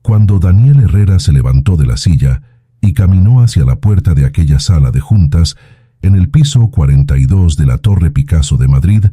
Cuando Daniel Herrera se levantó de la silla y caminó hacia la puerta de aquella sala de juntas, en el piso 42 de la Torre Picasso de Madrid,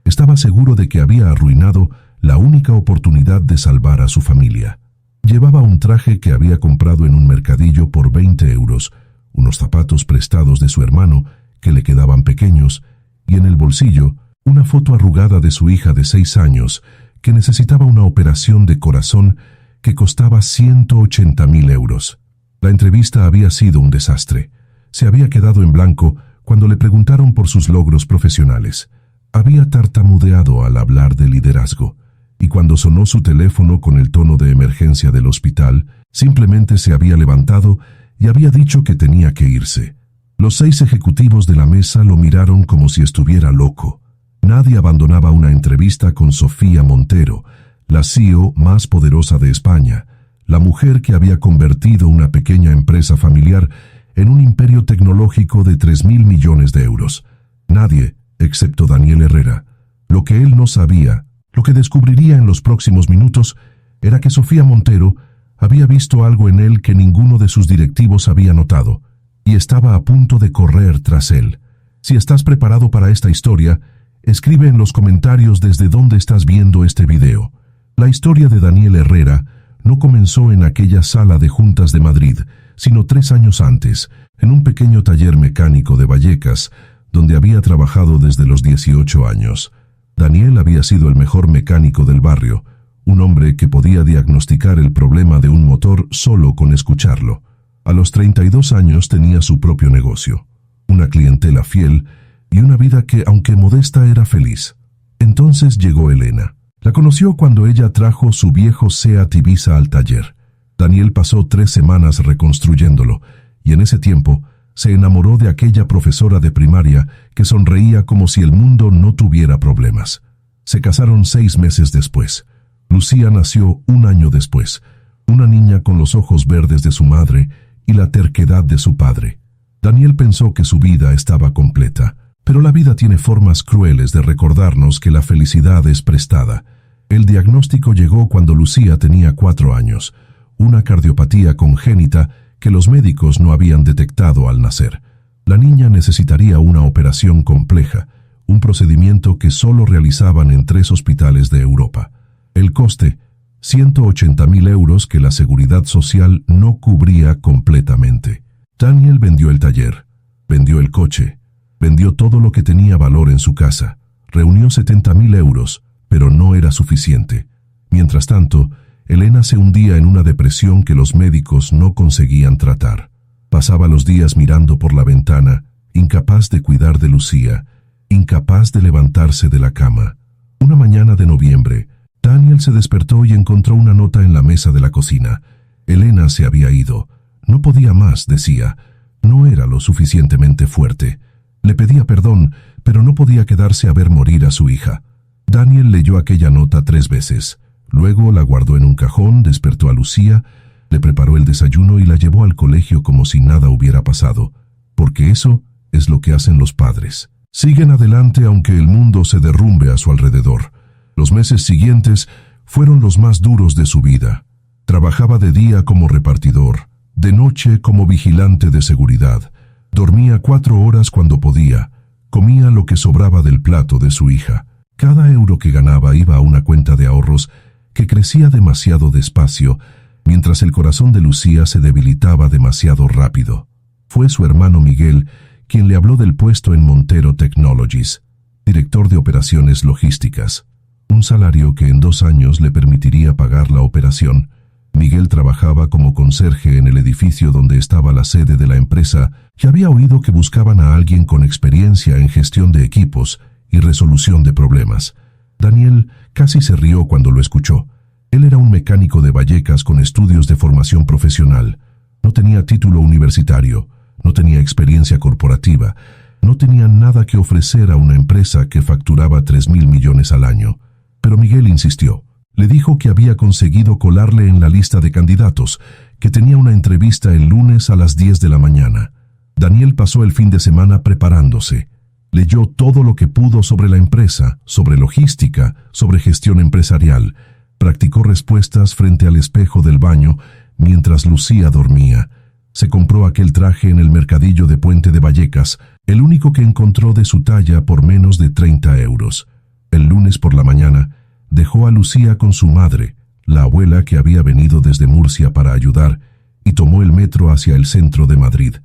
estaba seguro de que había arruinado la única oportunidad de salvar a su familia. Llevaba un traje que había comprado en un mercadillo por 20 euros, unos zapatos prestados de su hermano que le quedaban pequeños, y en el bolsillo una foto arrugada de su hija de 6 años que necesitaba una operación de corazón que costaba 180.000 euros. La entrevista había sido un desastre. Se había quedado en blanco cuando le preguntaron por sus logros profesionales. Había tartamudeado al hablar de liderazgo, y cuando sonó su teléfono con el tono de emergencia del hospital, simplemente se había levantado y había dicho que tenía que irse. Los 6 ejecutivos de la mesa lo miraron como si estuviera loco. Nadie abandonaba una entrevista con Sofía Montero, la CEO más poderosa de España, la mujer que había convertido una pequeña empresa familiar en un imperio tecnológico de 3.000 millones de euros. Nadie, excepto Daniel Herrera. Lo que él no sabía, lo que descubriría en los próximos minutos, era que Sofía Montero había visto algo en él que ninguno de sus directivos había notado, y estaba a punto de correr tras él. Si estás preparado para esta historia, escribe en los comentarios desde dónde estás viendo este video. La historia de Daniel Herrera no comenzó en aquella sala de juntas de Madrid, sino 3 años antes, en un pequeño taller mecánico de Vallecas, donde había trabajado desde los 18 años. Daniel había sido el mejor mecánico del barrio, un hombre que podía diagnosticar el problema de un motor solo con escucharlo. A los 32 años tenía su propio negocio, una clientela fiel y una vida que, aunque modesta, era feliz. Entonces llegó Elena. La conoció cuando ella trajo su viejo Seat Ibiza al taller. Daniel pasó 3 semanas reconstruyéndolo, y en ese tiempo se enamoró de aquella profesora de primaria que sonreía como si el mundo no tuviera problemas. Se casaron 6 meses después. Lucía nació 1 año después, una niña con los ojos verdes de su madre y la terquedad de su padre. Daniel pensó que su vida estaba completa, pero la vida tiene formas crueles de recordarnos que la felicidad es prestada. El diagnóstico llegó cuando Lucía tenía 4 años, una cardiopatía congénita que los médicos no habían detectado al nacer. La niña necesitaría una operación compleja, un procedimiento que solo realizaban en 3 hospitales de Europa. El coste, 180.000 euros que la Seguridad Social no cubría completamente. Daniel vendió el taller, vendió el coche, vendió todo lo que tenía valor en su casa, reunió 70.000 euros, pero no era suficiente. Mientras tanto, Elena se hundía en una depresión que los médicos no conseguían tratar. Pasaba los días mirando por la ventana, incapaz de cuidar de Lucía, incapaz de levantarse de la cama. Una mañana de noviembre, Daniel se despertó y encontró una nota en la mesa de la cocina. Elena se había ido. No podía más, decía. No era lo suficientemente fuerte. Le pedía perdón, pero no podía quedarse a ver morir a su hija. Daniel leyó aquella nota 3 veces. Luego la guardó en un cajón, despertó a Lucía, le preparó el desayuno y la llevó al colegio como si nada hubiera pasado, porque eso es lo que hacen los padres. Siguen adelante aunque el mundo se derrumbe a su alrededor. Los meses siguientes fueron los más duros de su vida. Trabajaba de día como repartidor, de noche como vigilante de seguridad. Dormía 4 horas cuando podía. Comía lo que sobraba del plato de su hija. Cada euro que ganaba iba a una cuenta de ahorros que crecía demasiado despacio, mientras el corazón de Lucía se debilitaba demasiado rápido. Fue su hermano Miguel quien le habló del puesto en Montero Technologies, director de operaciones logísticas, un salario que en 2 años le permitiría pagar la operación. Miguel trabajaba como conserje en el edificio donde estaba la sede de la empresa y había oído que buscaban a alguien con experiencia en gestión de equipos y resolución de problemas. Daniel casi se rió cuando lo escuchó. Él era un mecánico de Vallecas con estudios de formación profesional. No tenía título universitario, no tenía experiencia corporativa, no tenía nada que ofrecer a una empresa que facturaba 3.000 millones al año. Pero Miguel insistió. Le dijo que había conseguido colarle en la lista de candidatos, que tenía una entrevista el lunes a las 10 de la mañana. Daniel pasó el fin de semana preparándose. Leyó todo lo que pudo sobre la empresa, sobre logística, sobre gestión empresarial. Practicó respuestas frente al espejo del baño mientras Lucía dormía. Se compró aquel traje en el mercadillo de Puente de Vallecas, el único que encontró de su talla por menos de 30 euros. El lunes por la mañana, dejó a Lucía con su madre, la abuela que había venido desde Murcia para ayudar, y tomó el metro hacia el centro de Madrid.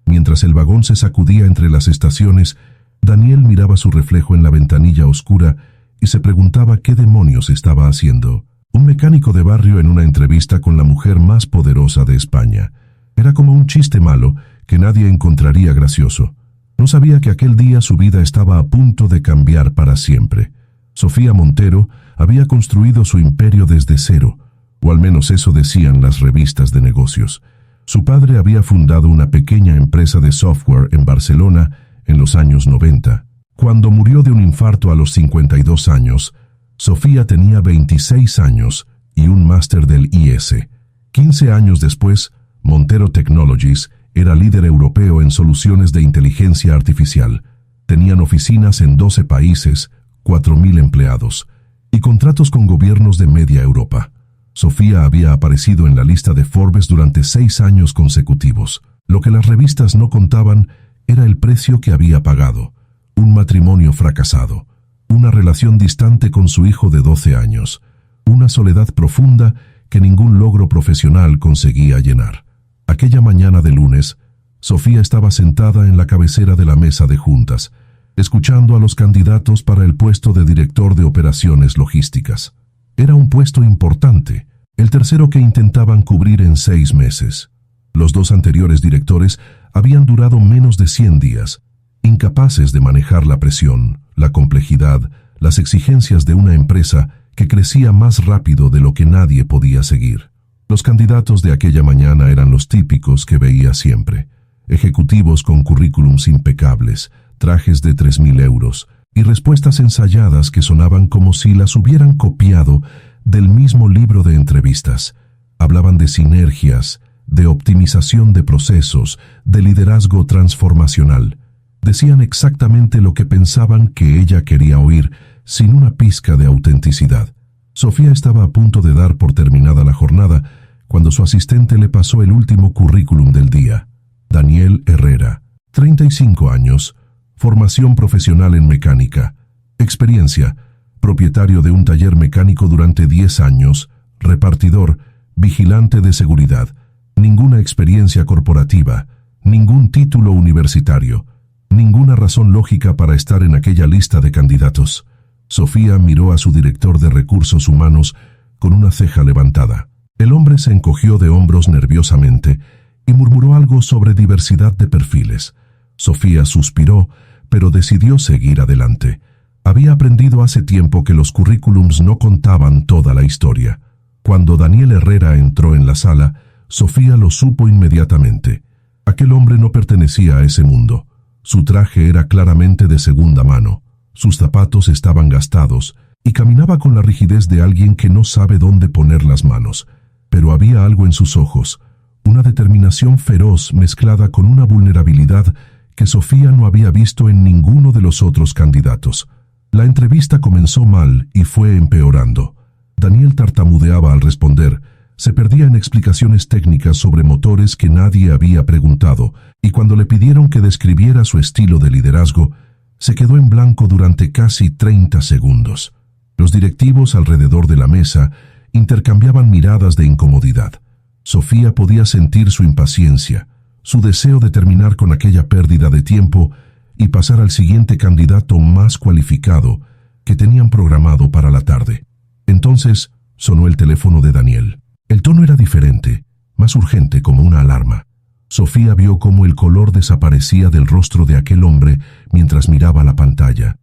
Mientras el vagón se sacudía entre las estaciones, Daniel miraba su reflejo en la ventanilla oscura y se preguntaba qué demonios estaba haciendo. Un mecánico de barrio en una entrevista con la mujer más poderosa de España. Era como un chiste malo que nadie encontraría gracioso. No sabía que aquel día su vida estaba a punto de cambiar para siempre. Sofía Montero había construido su imperio desde cero, o al menos eso decían las revistas de negocios. Su padre había fundado una pequeña empresa de software en Barcelona en los años 90. Cuando murió de un infarto a los 52 años, Sofía tenía 26 años y un máster del IS. 15 años después, Montero Technologies era líder europeo en soluciones de inteligencia artificial. Tenían oficinas en 12 países, 4.000 empleados, y contratos con gobiernos de media Europa. Sofía había aparecido en la lista de Forbes durante 6 años consecutivos. Lo que las revistas no contaban era el precio que había pagado. Un matrimonio fracasado, una relación distante con su hijo de 12 años, una soledad profunda que ningún logro profesional conseguía llenar. Aquella mañana de lunes, Sofía estaba sentada en la cabecera de la mesa de juntas, escuchando a los candidatos para el puesto de director de operaciones logísticas. Era un puesto importante, el tercero que intentaban cubrir en 6 meses. Los 2 anteriores directores habían durado menos de 100 días, incapaces de manejar la presión, la complejidad, las exigencias de una empresa que crecía más rápido de lo que nadie podía seguir. Los candidatos de aquella mañana eran los típicos que veía siempre. Ejecutivos con currículums impecables, trajes de 3.000 euros y respuestas ensayadas que sonaban como si las hubieran copiado del mismo libro de entrevistas. Hablaban de sinergias, de optimización de procesos, de liderazgo transformacional. Decían exactamente lo que pensaban que ella quería oír, sin una pizca de autenticidad. Sofía estaba a punto de dar por terminada la jornada cuando su asistente le pasó el último currículum del día. Daniel Herrera, 35 años, formación profesional en mecánica, experiencia, propietario de un taller mecánico durante 10 años, repartidor, vigilante de seguridad, ninguna experiencia corporativa, ningún título universitario, ninguna razón lógica para estar en aquella lista de candidatos. Sofía miró a su director de recursos humanos con una ceja levantada. El hombre se encogió de hombros nerviosamente y murmuró algo sobre diversidad de perfiles. Sofía suspiró, pero decidió seguir adelante. Había aprendido hace tiempo que los currículums no contaban toda la historia. Cuando Daniel Herrera entró en la sala, Sofía lo supo inmediatamente. Aquel hombre no pertenecía a ese mundo. Su traje era claramente de segunda mano. Sus zapatos estaban gastados y caminaba con la rigidez de alguien que no sabe dónde poner las manos. Pero había algo en sus ojos, una determinación feroz mezclada con una vulnerabilidad que Sofía no había visto en ninguno de los otros candidatos. La entrevista comenzó mal y fue empeorando. Daniel tartamudeaba al responder, se perdía en explicaciones técnicas sobre motores que nadie había preguntado, y cuando le pidieron que describiera su estilo de liderazgo, se quedó en blanco durante casi 30 segundos. Los directivos alrededor de la mesa intercambiaban miradas de incomodidad. Sofía podía sentir su impaciencia, su deseo de terminar con aquella pérdida de tiempo y pasar al siguiente candidato más cualificado que tenían programado para la tarde. Entonces sonó el teléfono de Daniel. El tono era diferente, más urgente, como una alarma. Sofía vio cómo el color desaparecía del rostro de aquel hombre mientras miraba la pantalla.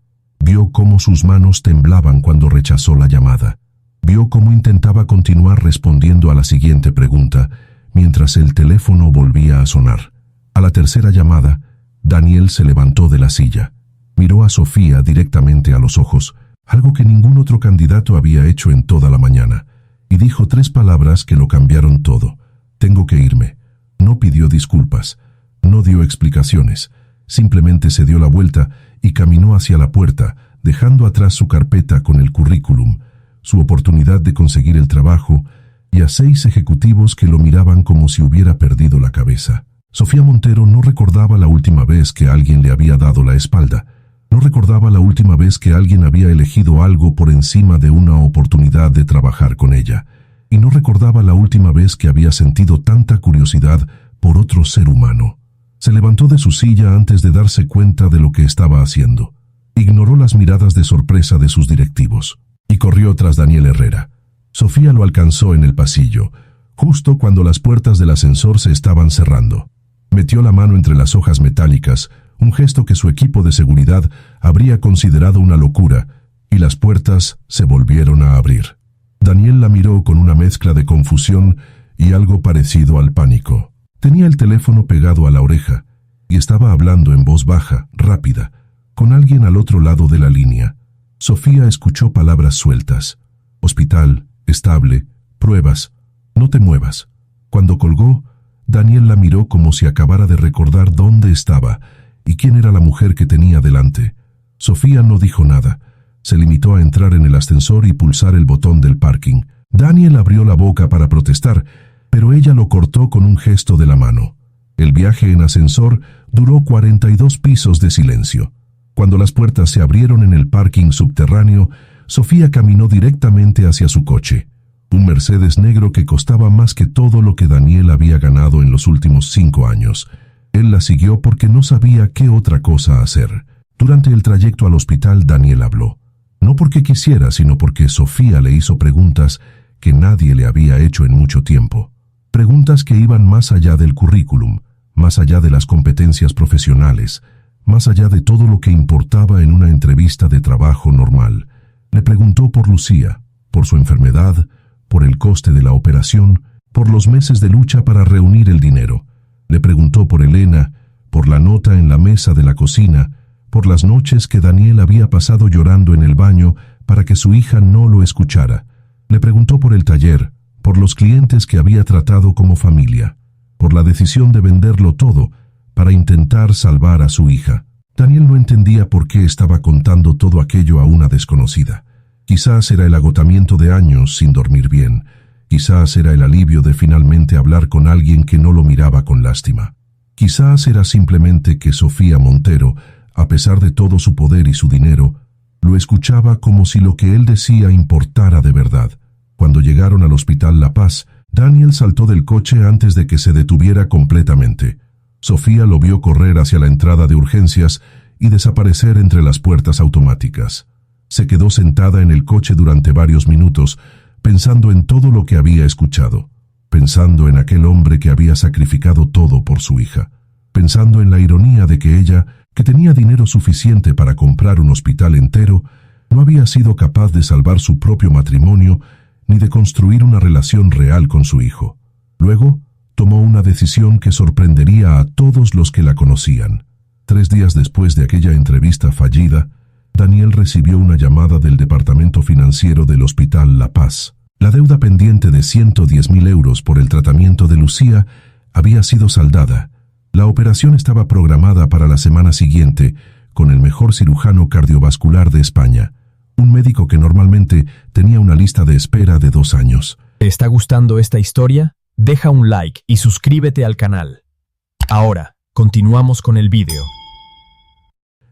Vio cómo sus manos temblaban cuando rechazó la llamada. Vio cómo intentaba continuar respondiendo a la siguiente pregunta, mientras el teléfono volvía a sonar. A la tercera llamada, Daniel se levantó de la silla. Miró a Sofía directamente a los ojos, algo que ningún otro candidato había hecho en toda la mañana, y dijo 3 palabras que lo cambiaron todo. Tengo que irme. No pidió disculpas, no dio explicaciones, simplemente se dio la vuelta y caminó hacia la puerta, dejando atrás su carpeta con el currículum, su oportunidad de conseguir el trabajo y a 6 ejecutivos que lo miraban como si hubiera perdido la cabeza. Sofía Montero no recordaba la última vez que alguien le había dado la espalda. No recordaba la última vez que alguien había elegido algo por encima de una oportunidad de trabajar con ella. Y no recordaba la última vez que había sentido tanta curiosidad por otro ser humano. Se levantó de su silla antes de darse cuenta de lo que estaba haciendo. Ignoró las miradas de sorpresa de sus directivos y corrió tras Daniel Herrera. Sofía lo alcanzó en el pasillo, justo cuando las puertas del ascensor se estaban cerrando. Metió la mano entre las hojas metálicas, un gesto que su equipo de seguridad habría considerado una locura, y las puertas se volvieron a abrir. Daniel la miró con una mezcla de confusión y algo parecido al pánico. Tenía el teléfono pegado a la oreja y estaba hablando en voz baja, rápida, con alguien al otro lado de la línea. Sofía escuchó palabras sueltas. Hospital, estable, pruebas, no te muevas. Cuando colgó, Daniel la miró como si acabara de recordar dónde estaba y quién era la mujer que tenía delante. Sofía no dijo nada. Se limitó a entrar en el ascensor y pulsar el botón del parking. Daniel abrió la boca para protestar, pero ella lo cortó con un gesto de la mano. El viaje en ascensor duró 42 pisos de silencio. Cuando las puertas se abrieron en el parking subterráneo, Sofía caminó directamente hacia su coche, un Mercedes negro que costaba más que todo lo que Daniel había ganado en los últimos 5 años. Él la siguió porque no sabía qué otra cosa hacer. Durante el trayecto al hospital, Daniel habló. No porque quisiera, sino porque Sofía le hizo preguntas que nadie le había hecho en mucho tiempo. Preguntas que iban más allá del currículum, más allá de las competencias profesionales, más allá de todo lo que importaba en una entrevista de trabajo normal. Le preguntó por Lucía, por su enfermedad, por el coste de la operación, por los meses de lucha para reunir el dinero. Le preguntó por Elena, por la nota en la mesa de la cocina, por las noches que Daniel había pasado llorando en el baño para que su hija no lo escuchara. Le preguntó por el taller, por los clientes que había tratado como familia, por la decisión de venderlo todo para intentar salvar a su hija. Daniel no entendía por qué estaba contando todo aquello a una desconocida. Quizás era el agotamiento de años sin dormir bien. Quizás era el alivio de finalmente hablar con alguien que no lo miraba con lástima. Quizás era simplemente que Sofía Montero, a pesar de todo su poder y su dinero, lo escuchaba como si lo que él decía importara de verdad. Cuando llegaron al Hospital La Paz, Daniel saltó del coche antes de que se detuviera completamente. Sofía lo vio correr hacia la entrada de urgencias y desaparecer entre las puertas automáticas. Se quedó sentada en el coche durante varios minutos, pensando en todo lo que había escuchado, pensando en aquel hombre que había sacrificado todo por su hija, pensando en la ironía de que ella, que tenía dinero suficiente para comprar un hospital entero, no había sido capaz de salvar su propio matrimonio ni de construir una relación real con su hijo. Luego, tomó una decisión que sorprendería a todos los que la conocían. 3 días después de aquella entrevista fallida, Daniel recibió una llamada del departamento financiero del Hospital La Paz. La deuda pendiente de 110.000 euros por el tratamiento de Lucía había sido saldada. La operación estaba programada para la semana siguiente, con el mejor cirujano cardiovascular de España, un médico que normalmente tenía una lista de espera de 2 años. ¿Te está gustando esta historia? Deja un like y suscríbete al canal. Ahora, continuamos con el vídeo.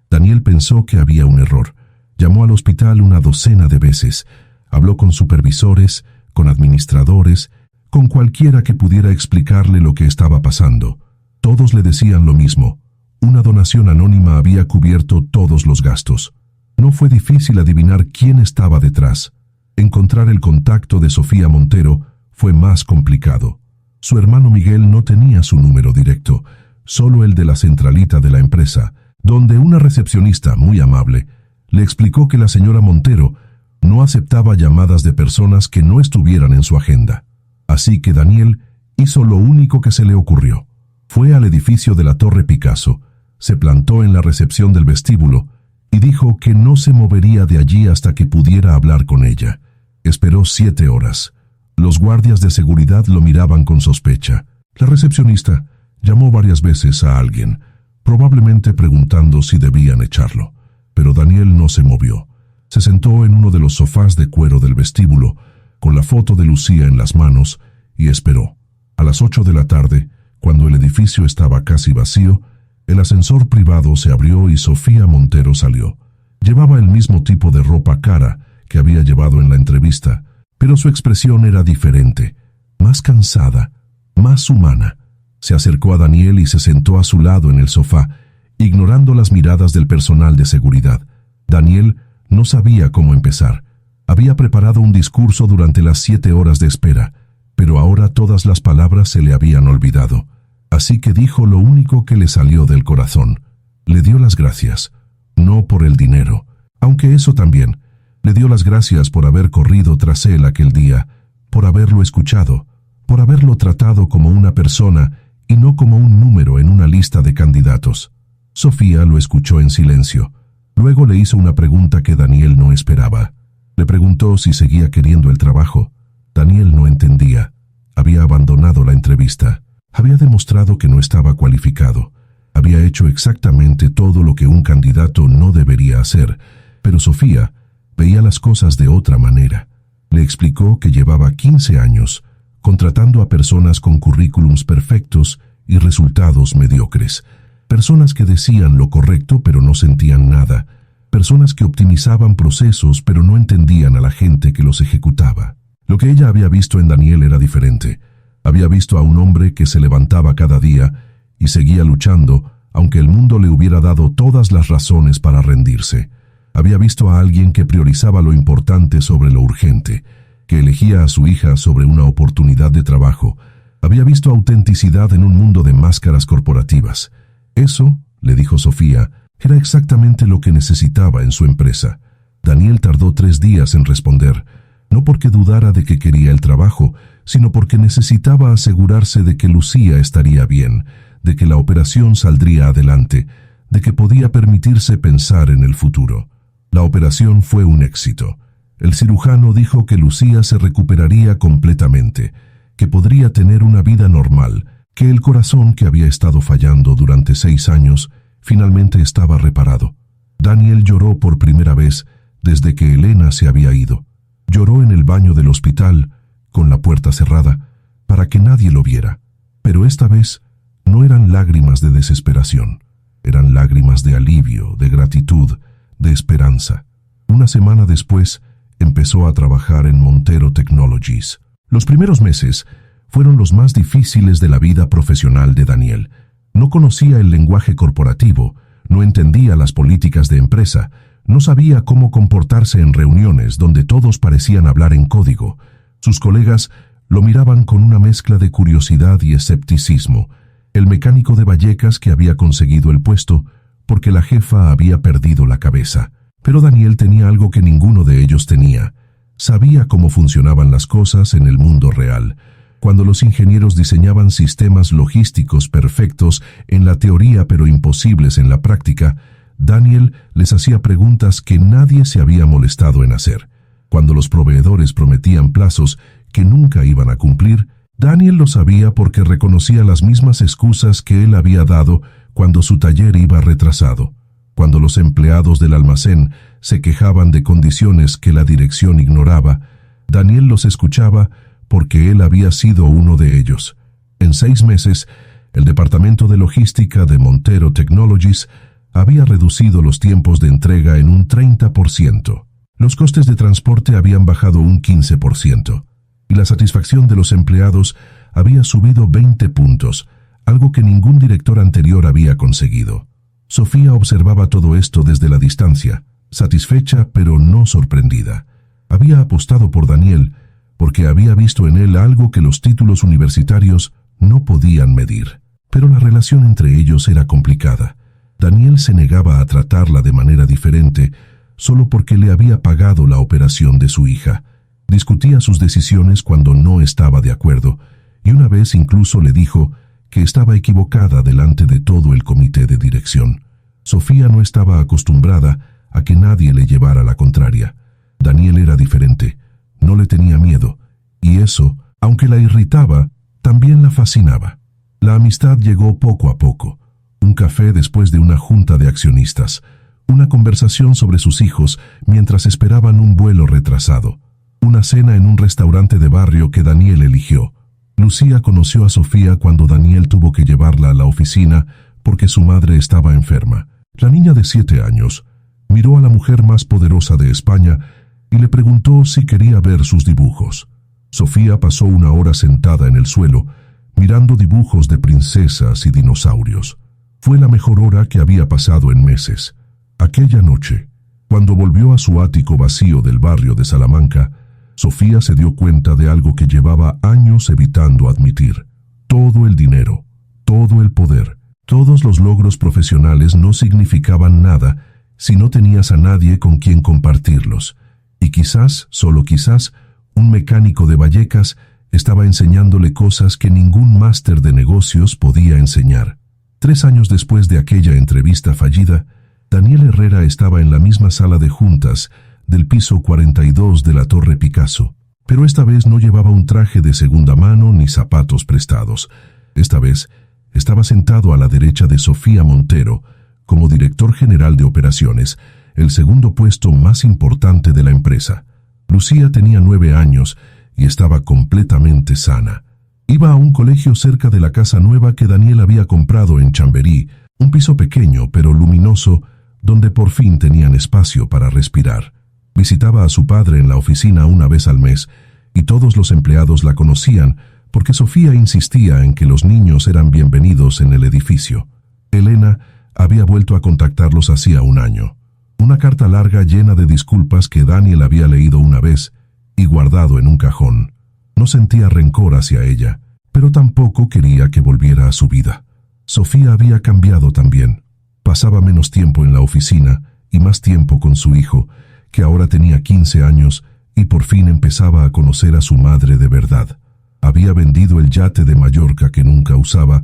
Daniel pensó que había un error. Llamó al hospital una docena de veces. Habló con supervisores, con administradores, con cualquiera que pudiera explicarle lo que estaba pasando. Todos le decían lo mismo. Una donación anónima había cubierto todos los gastos. No fue difícil adivinar quién estaba detrás. Encontrar el contacto de Sofía Montero fue más complicado. Su hermano Miguel no tenía su número directo, solo el de la centralita de la empresa, donde una recepcionista muy amable le explicó que la señora Montero no aceptaba llamadas de personas que no estuvieran en su agenda. Así que Daniel hizo lo único que se le ocurrió. Fue al edificio de la Torre Picasso, se plantó en la recepción del vestíbulo y dijo que no se movería de allí hasta que pudiera hablar con ella. Esperó 7 horas. Los guardias de seguridad lo miraban con sospecha. La recepcionista llamó varias veces a alguien, probablemente preguntando si debían echarlo, pero Daniel no se movió. Se sentó en uno de los sofás de cuero del vestíbulo, con la foto de Lucía en las manos, y esperó. A las 8 de la tarde, cuando el edificio estaba casi vacío, el ascensor privado se abrió y Sofía Montero salió. Llevaba el mismo tipo de ropa cara que había llevado en la entrevista, pero su expresión era diferente, más cansada, más humana. Se acercó a Daniel y se sentó a su lado en el sofá, ignorando las miradas del personal de seguridad. Daniel no sabía cómo empezar. Había preparado un discurso durante las 7 horas de espera, pero ahora todas las palabras se le habían olvidado. Así que dijo lo único que le salió del corazón. Le dio las gracias, no por el dinero, aunque eso también. Le dio las gracias por haber corrido tras él aquel día, por haberlo escuchado, por haberlo tratado como una persona y no como un número en una lista de candidatos. Sofía lo escuchó en silencio. Luego le hizo una pregunta que Daniel no esperaba. Le preguntó si seguía queriendo el trabajo. Daniel no entendía. Había abandonado la entrevista. Había demostrado que no estaba cualificado. Había hecho exactamente todo lo que un candidato no debería hacer, pero Sofía veía las cosas de otra manera. Le explicó que llevaba 15 años contratando a personas con currículums perfectos y resultados mediocres. Personas que decían lo correcto pero no sentían nada. Personas que optimizaban procesos pero no entendían a la gente que los ejecutaba. Lo que ella había visto en Daniel era diferente. Había visto a un hombre que se levantaba cada día y seguía luchando, aunque el mundo le hubiera dado todas las razones para rendirse. Había visto a alguien que priorizaba lo importante sobre lo urgente, que elegía a su hija sobre una oportunidad de trabajo. Había visto autenticidad en un mundo de máscaras corporativas. Eso, le dijo Sofía, era exactamente lo que necesitaba en su empresa. Daniel tardó 3 días en responder, no porque dudara de que quería el trabajo, sino porque necesitaba asegurarse de que Lucía estaría bien, de que la operación saldría adelante, de que podía permitirse pensar en el futuro. La operación fue un éxito. El cirujano dijo que Lucía se recuperaría completamente, que podría tener una vida normal, que el corazón que había estado fallando durante 6 años finalmente estaba reparado. Daniel lloró por primera vez desde que Elena se había ido. Lloró en el baño del hospital, con la puerta cerrada, para que nadie lo viera. Pero esta vez no eran lágrimas de desesperación, eran lágrimas de alivio, de gratitud, de esperanza. Una semana después, empezó a trabajar en Montero Technologies. Los primeros meses fueron los más difíciles de la vida profesional de Daniel. No conocía el lenguaje corporativo, no entendía las políticas de empresa, no sabía cómo comportarse en reuniones donde todos parecían hablar en código. Sus colegas lo miraban con una mezcla de curiosidad y escepticismo. El mecánico de Vallecas que había conseguido el puesto porque la jefa había perdido la cabeza. Pero Daniel tenía algo que ninguno de ellos tenía. Sabía cómo funcionaban las cosas en el mundo real. Cuando los ingenieros diseñaban sistemas logísticos perfectos en la teoría pero imposibles en la práctica, Daniel les hacía preguntas que nadie se había molestado en hacer. Cuando los proveedores prometían plazos que nunca iban a cumplir, Daniel lo sabía porque reconocía las mismas excusas que él había dado cuando su taller iba retrasado. Cuando los empleados del almacén se quejaban de condiciones que la dirección ignoraba, Daniel los escuchaba porque él había sido uno de ellos. En 6 meses, el departamento de logística de Montero Technologies había reducido los tiempos de entrega en un 30%. Los costes de transporte habían bajado un 15%, y la satisfacción de los empleados había subido 20 puntos, algo que ningún director anterior había conseguido. Sofía observaba todo esto desde la distancia, satisfecha pero no sorprendida. Había apostado por Daniel porque había visto en él algo que los títulos universitarios no podían medir. Pero la relación entre ellos era complicada. Daniel se negaba a tratarla de manera diferente solo porque le había pagado la operación de su hija. Discutía sus decisiones cuando no estaba de acuerdo, y una vez incluso le dijo que estaba equivocada delante de todo el comité de dirección. Sofía no estaba acostumbrada a que nadie le llevara la contraria. Daniel era diferente, no le tenía miedo, y eso, aunque la irritaba, también la fascinaba. La amistad llegó poco a poco. Un café después de una junta de accionistas, una conversación sobre sus hijos mientras esperaban un vuelo retrasado, una cena en un restaurante de barrio que Daniel eligió. Lucía conoció a Sofía cuando Daniel tuvo que llevarla a la oficina porque su madre estaba enferma. La niña de 7 años miró a la mujer más poderosa de España y le preguntó si quería ver sus dibujos. Sofía pasó una hora sentada en el suelo, mirando dibujos de princesas y dinosaurios. Fue la mejor hora que había pasado en meses. Aquella noche, cuando volvió a su ático vacío del barrio de Salamanca, Sofía se dio cuenta de algo que llevaba años evitando admitir. Todo el dinero, todo el poder, todos los logros profesionales no significaban nada si no tenías a nadie con quien compartirlos. Y quizás, solo quizás, un mecánico de Vallecas estaba enseñándole cosas que ningún máster de negocios podía enseñar. 3 años después de aquella entrevista fallida, Daniel Herrera estaba en la misma sala de juntas del piso 42 de la Torre Picasso, pero esta vez no llevaba un traje de segunda mano ni zapatos prestados. Esta vez estaba sentado a la derecha de Sofía Montero, como director general de operaciones, el segundo puesto más importante de la empresa. Lucía tenía 9 años y estaba completamente sana. Iba a un colegio cerca de la casa nueva que Daniel había comprado en Chamberí, un piso pequeño pero luminoso, donde por fin tenían espacio para respirar. Visitaba a su padre en la oficina una vez al mes, y todos los empleados la conocían porque Sofía insistía en que los niños eran bienvenidos en el edificio. Elena había vuelto a contactarlos hacía un año. Una carta larga llena de disculpas que Daniel había leído una vez y guardado en un cajón. No sentía rencor hacia ella, pero tampoco quería que volviera a su vida. Sofía había cambiado también. Pasaba menos tiempo en la oficina y más tiempo con su hijo, que ahora tenía 15 años y por fin empezaba a conocer a su madre de verdad. Había vendido el yate de Mallorca que nunca usaba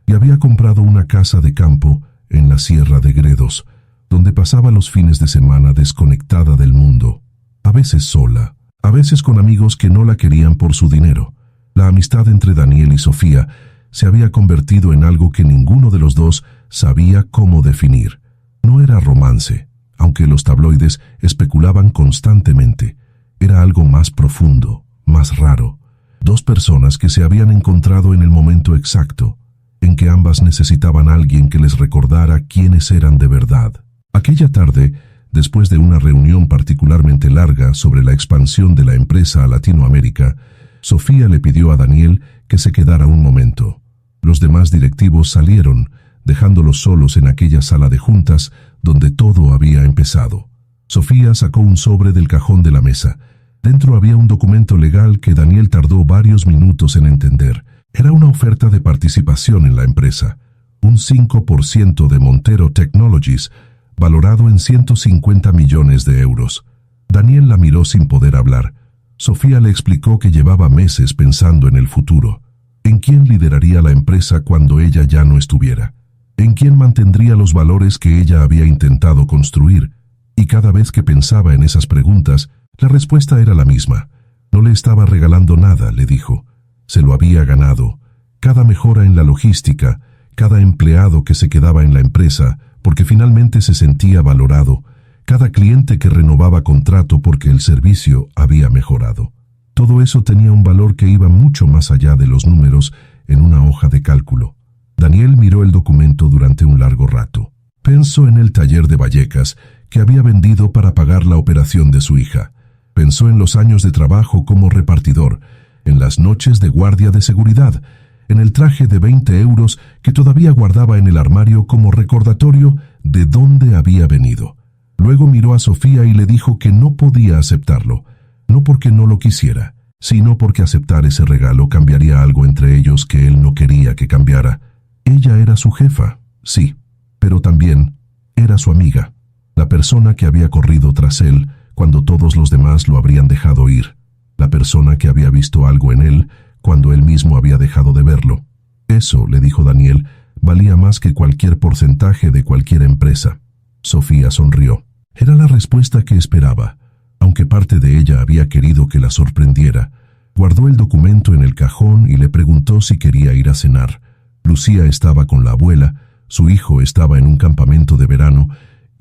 y había comprado una casa de campo en la Sierra de Gredos, donde pasaba los fines de semana desconectada del mundo, a veces sola, a veces con amigos que no la querían por su dinero. La amistad entre Daniel y Sofía se había convertido en algo que ninguno de los dos sabía cómo definir. No era romance, aunque los tabloides especulaban constantemente. Era algo más profundo, más raro. 2 personas que se habían encontrado en el momento exacto, en que ambas necesitaban a alguien que les recordara quiénes eran de verdad. Aquella tarde, después de una reunión particularmente larga sobre la expansión de la empresa a Latinoamérica, Sofía le pidió a Daniel que se quedara un momento. Los demás directivos salieron, dejándolos solos en aquella sala de juntas donde todo había empezado. Sofía sacó un sobre del cajón de la mesa. Dentro había un documento legal que Daniel tardó varios minutos en entender. Era una oferta de participación en la empresa, un 5% de Montero Technologies, valorado en 150 millones de euros. Daniel la miró sin poder hablar. Sofía le explicó que llevaba meses pensando en el futuro, en quién lideraría la empresa cuando ella ya no estuviera, en quién mantendría los valores que ella había intentado construir, y cada vez que pensaba en esas preguntas, la respuesta era la misma. No le estaba regalando nada, le dijo. Se lo había ganado. Cada mejora en la logística, cada empleado que se quedaba en la empresa, porque finalmente se sentía valorado, cada cliente que renovaba contrato porque el servicio había mejorado. Todo eso tenía un valor que iba mucho más allá de los números en una hoja de cálculo. Daniel miró el documento durante un largo rato. Pensó en el taller de Vallecas que había vendido para pagar la operación de su hija. Pensó en los años de trabajo como repartidor, en las noches de guardia de seguridad, en el traje de 20 euros que todavía guardaba en el armario como recordatorio de dónde había venido. Luego miró a Sofía y le dijo que no podía aceptarlo, no porque no lo quisiera, sino porque aceptar ese regalo cambiaría algo entre ellos que él no quería que cambiara. Ella era su jefa, sí, pero también era su amiga, la persona que había corrido tras él cuando todos los demás lo habrían dejado ir, la persona que había visto algo en él cuando él mismo había dejado de verlo. Eso, le dijo Daniel, valía más que cualquier porcentaje de cualquier empresa. Sofía sonrió. Era la respuesta que esperaba, aunque parte de ella había querido que la sorprendiera. Guardó el documento en el cajón y le preguntó si quería ir a cenar. Lucía estaba con la abuela, su hijo estaba en un campamento de verano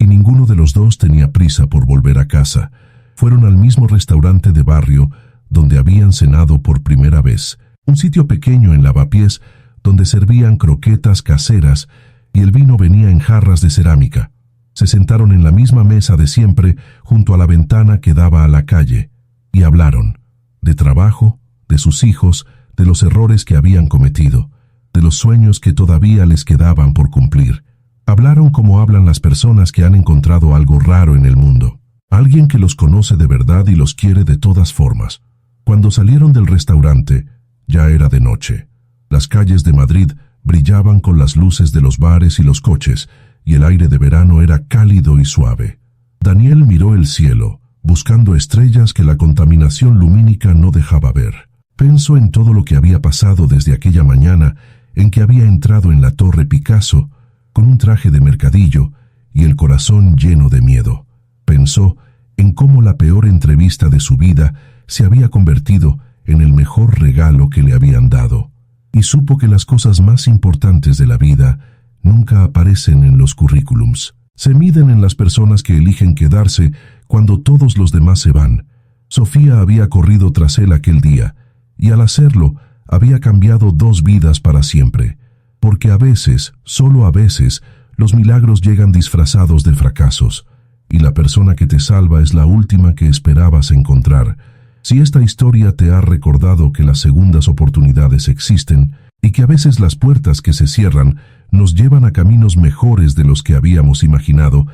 y ninguno de los dos tenía prisa por volver a casa. Fueron al mismo restaurante de barrio donde habían cenado por primera vez, un sitio pequeño en Lavapiés donde servían croquetas caseras y el vino venía en jarras de cerámica. Se sentaron en la misma mesa de siempre junto a la ventana que daba a la calle y hablaron de trabajo, de sus hijos, de los errores que habían cometido, de los sueños que todavía les quedaban por cumplir. Hablaron como hablan las personas que han encontrado algo raro en el mundo, alguien que los conoce de verdad y los quiere de todas formas. Cuando salieron del restaurante, ya era de noche. Las calles de Madrid brillaban con las luces de los bares y los coches, y el aire de verano era cálido y suave. Daniel miró el cielo, buscando estrellas que la contaminación lumínica no dejaba ver. Pensó en todo lo que había pasado desde aquella mañana en que había entrado en la Torre Picasso con un traje de mercadillo y el corazón lleno de miedo. Pensó en cómo la peor entrevista de su vida se había convertido en el mejor regalo que le habían dado, y supo que las cosas más importantes de la vida nunca aparecen en los currículums. Se miden en las personas que eligen quedarse cuando todos los demás se van. Sofía había corrido tras él aquel día, y al hacerlo había cambiado 2 vidas para siempre, porque a veces, solo a veces, los milagros llegan disfrazados de fracasos, y la persona que te salva es la última que esperabas encontrar. Si esta historia te ha recordado que las segundas oportunidades existen y que a veces las puertas que se cierran nos llevan a caminos mejores de los que habíamos imaginado,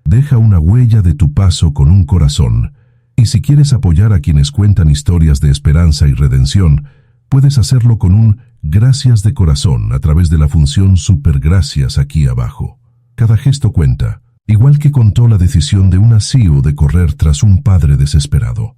deja una huella de tu paso con un corazón. Y si quieres apoyar a quienes cuentan historias de esperanza y redención, puedes hacerlo con un gracias de corazón a través de la función Supergracias aquí abajo. Cada gesto cuenta, igual que contó la decisión de una CEO de correr tras un padre desesperado.